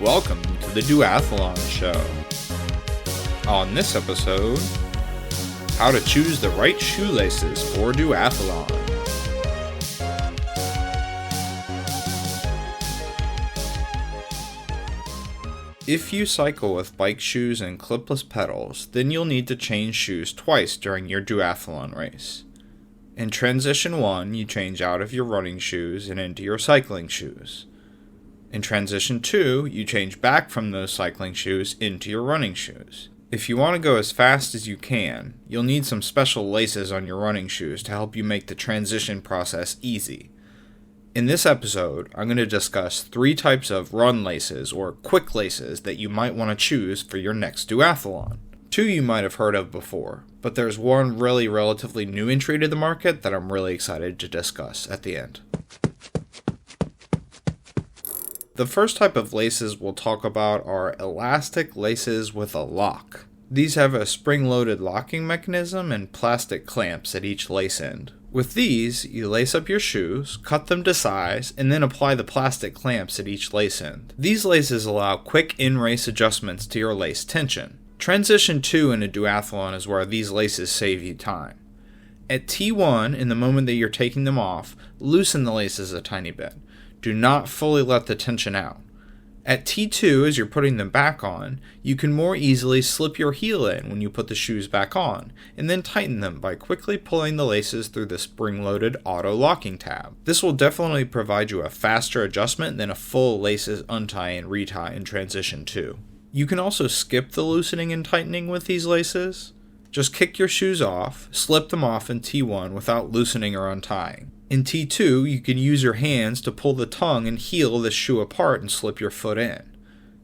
Welcome to the Duathlon Show. On this episode, how to choose the right shoelaces for duathlon. If you cycle with bike shoes and clipless pedals, then you'll need to change shoes twice during your duathlon race. In Transition 1, you change out of your running shoes and into your cycling shoes. In Transition 2, you change back from those cycling shoes into your running shoes. If you want to go as fast as you can, you'll need some special laces on your running shoes to help you make the transition process easy. In this episode, I'm going to discuss 3 types of run laces or quick laces that you might want to choose for your next duathlon. 2 you might have heard of before, but there's one really relatively new entry to the market that I'm really excited to discuss at the end. The first type of laces we'll talk about are elastic laces with a lock. These have a spring-loaded locking mechanism and plastic clamps at each lace end. With these, you lace up your shoes, cut them to size, and then apply the plastic clamps at each lace end. These laces allow quick in-race adjustments to your lace tension. Transition 2 in a duathlon is where these laces save you time. At T1, in the moment that you're taking them off, loosen the laces a tiny bit. Do not fully let the tension out. At T2, as you're putting them back on, you can more easily slip your heel in when you put the shoes back on, and then tighten them by quickly pulling the laces through the spring-loaded auto-locking tab. This will definitely provide you a faster adjustment than a full laces untie and retie in Transition 2. You can also skip the loosening and tightening with these laces. Just kick your shoes off, slip them off in T1 without loosening or untying. In T2, you can use your hands to pull the tongue and heel of the shoe apart and slip your foot in.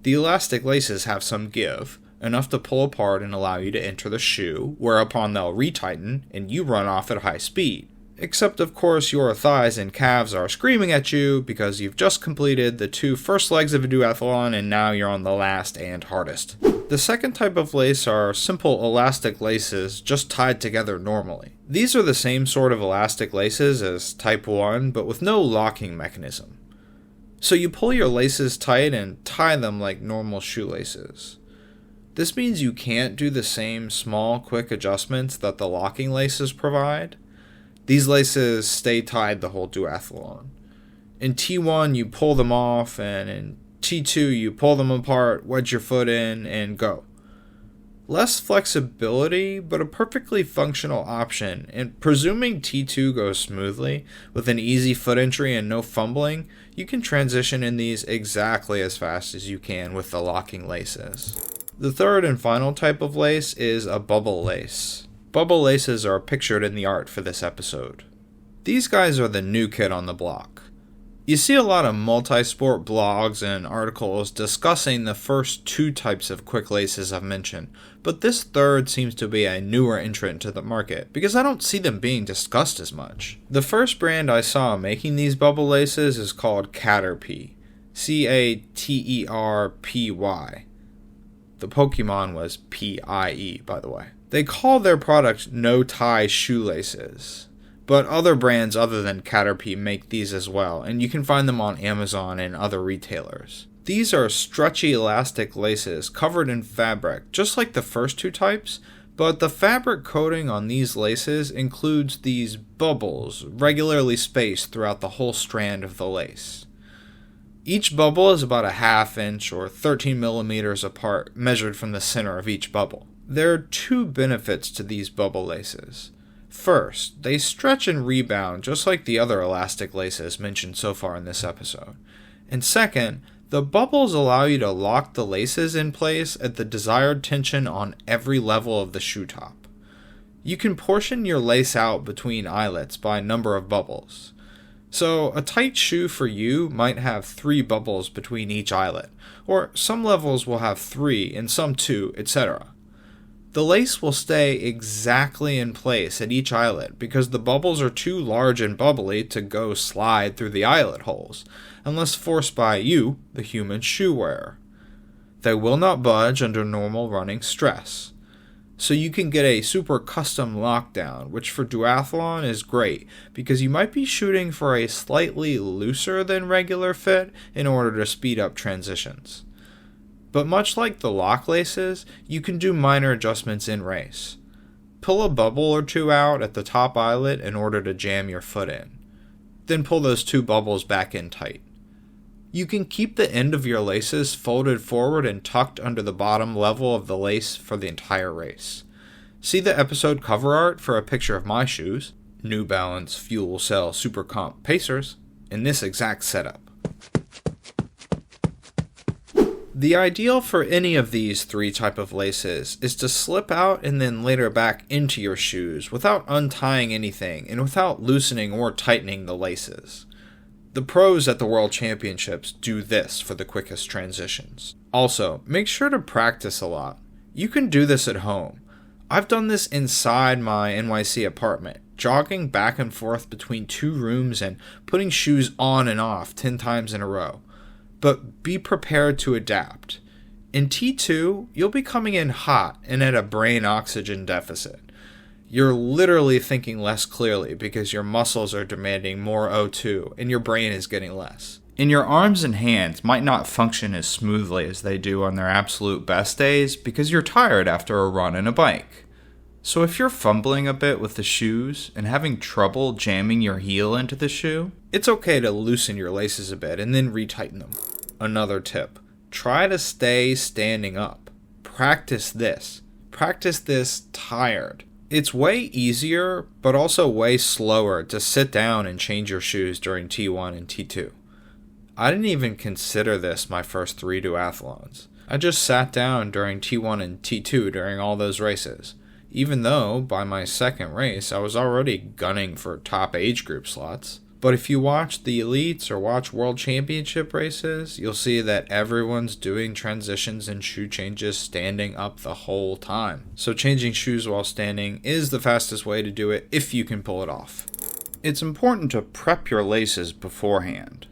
The elastic laces have some give, enough to pull apart and allow you to enter the shoe, whereupon they'll retighten and you run off at high speed. Except of course your thighs and calves are screaming at you because you've just completed the 2 first legs of a duathlon and now you're on the last and hardest. The second type of lace are simple elastic laces just tied together normally. These are the same sort of elastic laces as type 1 but with no locking mechanism. So you pull your laces tight and tie them like normal shoelaces. This means you can't do the same small quick adjustments that the locking laces provide. These laces stay tied the whole duathlon. In T1 you pull them off, and in T2 you pull them apart, wedge your foot in, and go. Less flexibility, but a perfectly functional option, and presuming T2 goes smoothly, with an easy foot entry and no fumbling, you can transition in these exactly as fast as you can with the locking laces. The third and final type of lace is a bubble lace. Bubble laces are pictured in the art for this episode. These guys are the new kid on the block. You see a lot of multi-sport blogs and articles discussing the first 2 types of quick laces I've mentioned, but this third seems to be a newer entrant to the market because I don't see them being discussed as much. The first brand I saw making these bubble laces is called Caterpie. Caterpy. The Pokemon was Pie, by the way. They call their product no-tie shoelaces, but other brands other than Caterpie make these as well, and you can find them on Amazon and other retailers. These are stretchy elastic laces covered in fabric, just like the first 2 types, but the fabric coating on these laces includes these bubbles regularly spaced throughout the whole strand of the lace. Each bubble is about a 1/2 inch or 13 millimeters apart, measured from the center of each bubble. There are 2 benefits to these bubble laces. First, they stretch and rebound just like the other elastic laces mentioned so far in this episode. And second, the bubbles allow you to lock the laces in place at the desired tension on every level of the shoe top. You can portion your lace out between eyelets by number of bubbles. So a tight shoe for you might have 3 bubbles between each eyelet, or some levels will have 3 and some 2, etc. The lace will stay exactly in place at each eyelet because the bubbles are too large and bubbly to go slide through the eyelet holes, unless forced by you, the human shoe wearer. They will not budge under normal running stress. So you can get a super custom lockdown, which for duathlon is great because you might be shooting for a slightly looser than regular fit in order to speed up transitions. But much like the lock laces, you can do minor adjustments in race. Pull a bubble or two out at the top eyelet in order to jam your foot in. Then pull those 2 bubbles back in tight. You can keep the end of your laces folded forward and tucked under the bottom level of the lace for the entire race. See the episode cover art for a picture of my shoes, New Balance FuelCell SuperComp Pacers, in this exact setup. The ideal for any of these 3 type of laces is to slip out and then later back into your shoes without untying anything and without loosening or tightening the laces. The pros at the World Championships do this for the quickest transitions. Also, make sure to practice a lot. You can do this at home. I've done this inside my NYC apartment, jogging back and forth between 2 rooms and putting shoes on and off 10 times in a row. But be prepared to adapt. In T2, you'll be coming in hot and at a brain oxygen deficit. You're literally thinking less clearly because your muscles are demanding more O2 and your brain is getting less. And your arms and hands might not function as smoothly as they do on their absolute best days because you're tired after a run and a bike. So if you're fumbling a bit with the shoes and having trouble jamming your heel into the shoe, it's okay to loosen your laces a bit and then retighten them. Another tip, try to stay standing up. Practice this. Practice this tired. It's way easier, but also way slower to sit down and change your shoes during T1 and T2. I didn't even consider this my first 3 duathlons. I just sat down during T1 and T2 during all those races, even though by my second race I was already gunning for top age group slots. But if you watch the elites or watch World Championship races, you'll see that everyone's doing transitions and shoe changes standing up the whole time. So changing shoes while standing is the fastest way to do it if you can pull it off. It's important to prep your laces beforehand.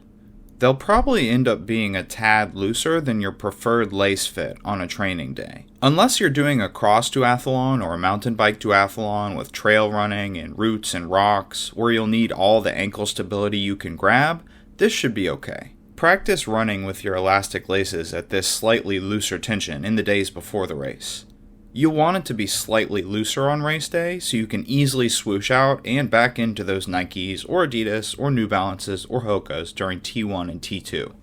They'll probably end up being a tad looser than your preferred lace fit on a training day. Unless you're doing a cross duathlon or a mountain bike duathlon with trail running and roots and rocks, where you'll need all the ankle stability you can grab, this should be okay. Practice running with your elastic laces at this slightly looser tension in the days before the race. You'll want it to be slightly looser on race day so you can easily swoosh out and back into those Nikes or Adidas or New Balances or Hokas during T1 and T2.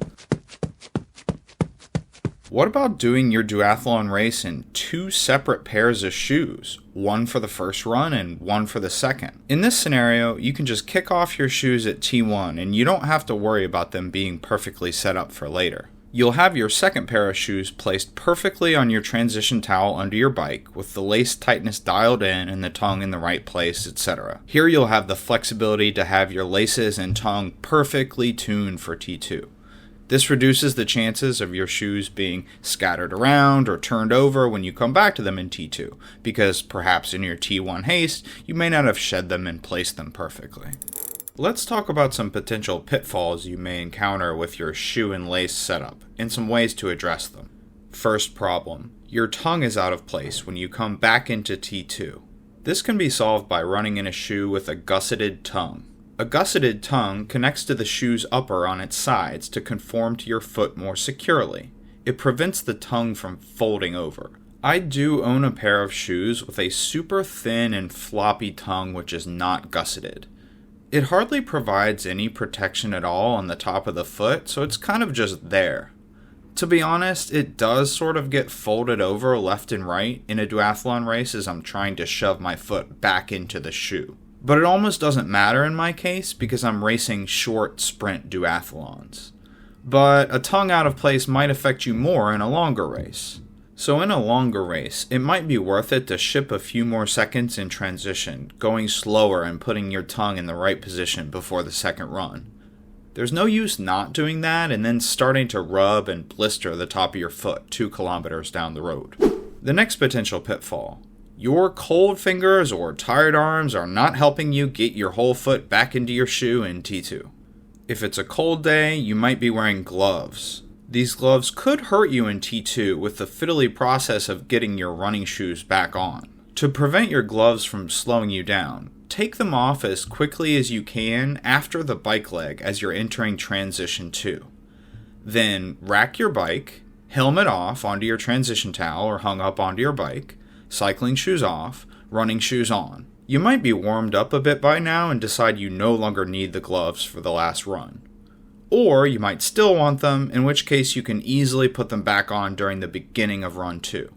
What about doing your duathlon race in 2 separate pairs of shoes, one for the first run and one for the second? In this scenario, you can just kick off your shoes at T1 and you don't have to worry about them being perfectly set up for later. You'll have your second pair of shoes placed perfectly on your transition towel under your bike with the lace tightness dialed in and the tongue in the right place, etc. Here you'll have the flexibility to have your laces and tongue perfectly tuned for T2. This reduces the chances of your shoes being scattered around or turned over when you come back to them in T2, because perhaps in your T1 haste, you may not have shed them and placed them perfectly. Let's talk about some potential pitfalls you may encounter with your shoe and lace setup, and some ways to address them. First problem, your tongue is out of place when you come back into T2. This can be solved by running in a shoe with a gusseted tongue. A gusseted tongue connects to the shoe's upper on its sides to conform to your foot more securely. It prevents the tongue from folding over. I do own a pair of shoes with a super thin and floppy tongue which is not gusseted. It hardly provides any protection at all on the top of the foot, so it's kind of just there. To be honest, it does sort of get folded over left and right in a duathlon race as I'm trying to shove my foot back into the shoe. But it almost doesn't matter in my case because I'm racing short sprint duathlons. But a tongue out of place might affect you more in a longer race. So in a longer race, it might be worth it to ship a few more seconds in transition, going slower and putting your tongue in the right position before the second run. There's no use not doing that and then starting to rub and blister the top of your foot 2 kilometers down the road. The next potential pitfall. Your cold fingers or tired arms are not helping you get your whole foot back into your shoe in T2. If it's a cold day, you might be wearing gloves. These gloves could hurt you in T2 with the fiddly process of getting your running shoes back on. To prevent your gloves from slowing you down, take them off as quickly as you can after the bike leg as you're entering transition 2. Then rack your bike, Helmet off onto your transition towel or hung up onto your bike, cycling shoes off, running shoes on. You might be warmed up a bit by now and decide you no longer need the gloves for the last run. Or you might still want them, in which case you can easily put them back on during the beginning of run 2.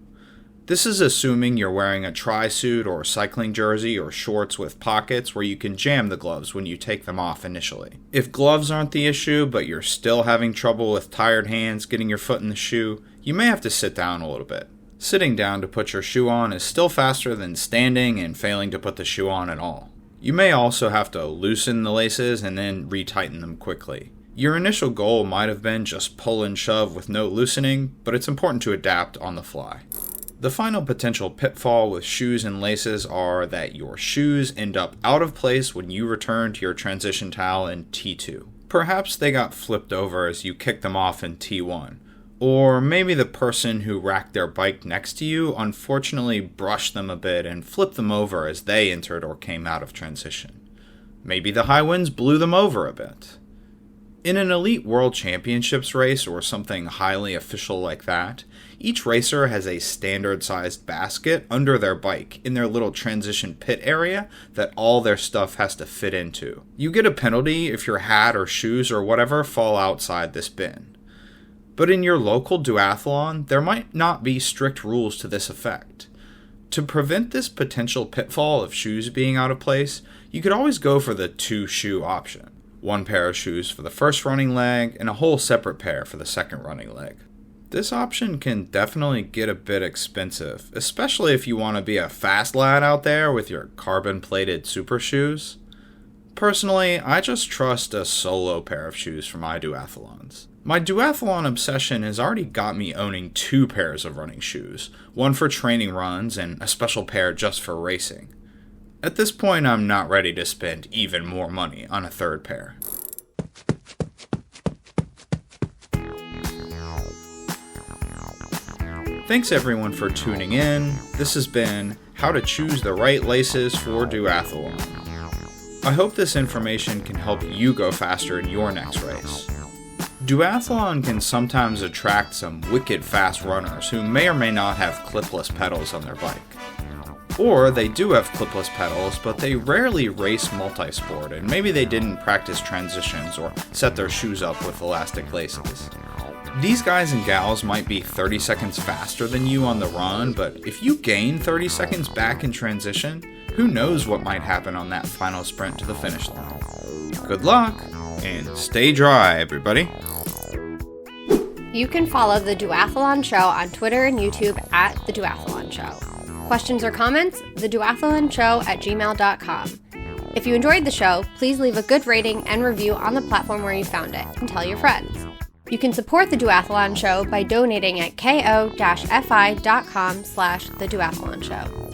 This is assuming you're wearing a tri-suit or cycling jersey or shorts with pockets where you can jam the gloves when you take them off initially. If gloves aren't the issue, but you're still having trouble with tired hands getting your foot in the shoe, you may have to sit down a little bit. Sitting down to put your shoe on is still faster than standing and failing to put the shoe on at all. You may also have to loosen the laces and then retighten them quickly. Your initial goal might have been just pull and shove with no loosening, but it's important to adapt on the fly. The final potential pitfall with shoes and laces are that your shoes end up out of place when you return to your transition towel in T2. Perhaps they got flipped over as you kicked them off in T1. Or maybe the person who racked their bike next to you unfortunately brushed them a bit and flipped them over as they entered or came out of transition. Maybe the high winds blew them over a bit. In an elite world championships race or something highly official like that, each racer has a standard-sized basket under their bike in their little transition pit area that all their stuff has to fit into. You get a penalty if your hat or shoes or whatever fall outside this bin. But in your local duathlon, there might not be strict rules to this effect. To prevent this potential pitfall of shoes being out of place, you could always go for the 2-shoe option. 1 pair of shoes for the first running leg and a whole separate pair for the second running leg. This option can definitely get a bit expensive, especially if you want to be a fast lad out there with your carbon-plated super shoes. Personally, I just trust a solo pair of shoes for my duathlons. My duathlon obsession has already got me owning 2 pairs of running shoes, one for training runs and a special pair just for racing. At this point, I'm not ready to spend even more money on a 3rd pair. Thanks everyone for tuning in. This has been How to Choose the Right Laces for Duathlon. I hope this information can help you go faster in your next race. Duathlon can sometimes attract some wicked fast runners who may or may not have clipless pedals on their bike. Or they do have clipless pedals, but they rarely race multi-sport, and maybe they didn't practice transitions or set their shoes up with elastic laces. These guys and gals might be 30 seconds faster than you on the run, but if you gain 30 seconds back in transition, who knows what might happen on that final sprint to the finish line. Good luck, and stay dry, everybody. You can follow The Duathlon Show on Twitter and YouTube at TheDuathlon Show. Questions or comments? TheDuathlonShow@gmail.com. If you enjoyed the show, please leave a good rating and review on the platform where you found it, and tell your friends. You can support The Duathlon Show by donating at ko-fi.com/TheDuathlonShow.